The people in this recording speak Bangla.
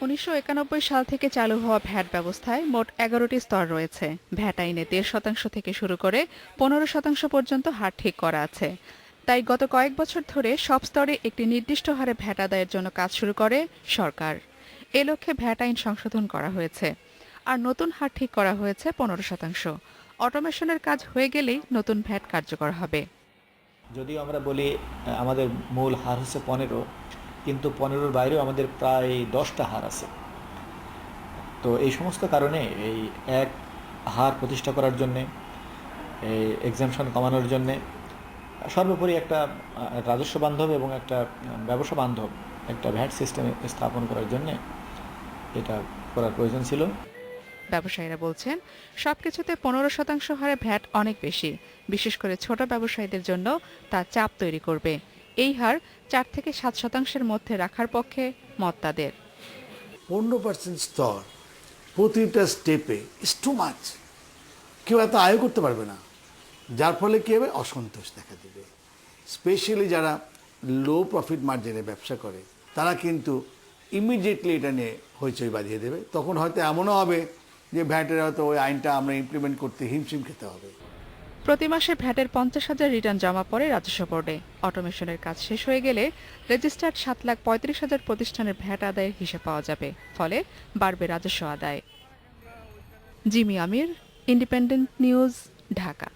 ১৯৯১ সাল থেকে চালু হওয়া ভ্যাট ব্যবস্থায় মোট ১১টি স্তর রয়েছে। ভ্যাট আইনে ১.৫% থেকে শুরু করে ১৫% পর্যন্ত হার ঠিক করা আছে। তাই গত কয়েক বছর ধরে সব স্তরে একটি নির্দিষ্ট হারে ভ্যাট আদায়ের জন্য কাজ শুরু করে সরকার। এ লক্ষ্যে ভ্যাট আইন সংশোধন করা হয়েছে। আর নতুন হার ঠিক করা হয়েছে ১৫%। অটোমেশনের কাজ হয়ে গেলেই নতুন ভ্যাট কার্যকর হবে। যদিও আমরা বলি আমাদের মূল হার হচ্ছে ১৫, কিন্তু ১৫-র বাইরেও আমাদের প্রায় 10টা হার আছে। তো এই সমস্ত কারণে এই এক হার প্রতিষ্ঠা করার জন্যে, এই এক্সামশন কমানোর জন্যে, সর্বোপরি একটা রাজস্ব বান্ধব এবং একটা ব্যবসা বান্ধব একটা ভ্যাট সিস্টেম স্থাপন করার জন্যে এটা করার প্রয়োজন ছিল। ব্যবসায়ীরা বলছেন, সবকিছুতে ১৫% হারে ভ্যাট অনেক বেশি। বিশেষ করে ছোট ব্যবসায়ীদের জন্য তা চাপ তৈরি করবে। এই হার ৪ থেকে ৭% মধ্যে রাখার পক্ষে মত তাদের। ১৫% স্তর প্রতিটা স্টেপে ইজ টু মাচ। কেউ এত আয় করতে পারবে না, যার ফলে কী হবে, অসন্তোষ দেখা দেবে। স্পেশালি যারা লো প্রফিট মার্জিনে ব্যবসা করে তারা কিন্তু ইমিডিয়েটলি এটা নিয়ে হইচই বাজিয়ে দেবে। তখন হয়তো এমনও হবে যে ভ্যাটের হয়তো ওই আইনটা আমরা ইমপ্লিমেন্ট করতে হিমশিম খেতে হবে। প্রতি মাসে ভ্যাটের ৫০,০০০ রিটার্ন জমা পড়ে রাজস্ব বোর্ডে। অটোমেশনের কাজ শেষ হয়ে গেলে রেজিস্টার্ড ৭,৩৫,০০০ প্রতিষ্ঠানের ভ্যাট আদায়ের হিসেব পাওয়া যাবে। ফলে বাড়বে রাজস্ব আদায়। জিমি আমির, ইন্ডিপেন্ডেন্ট নিউজ, ঢাকা।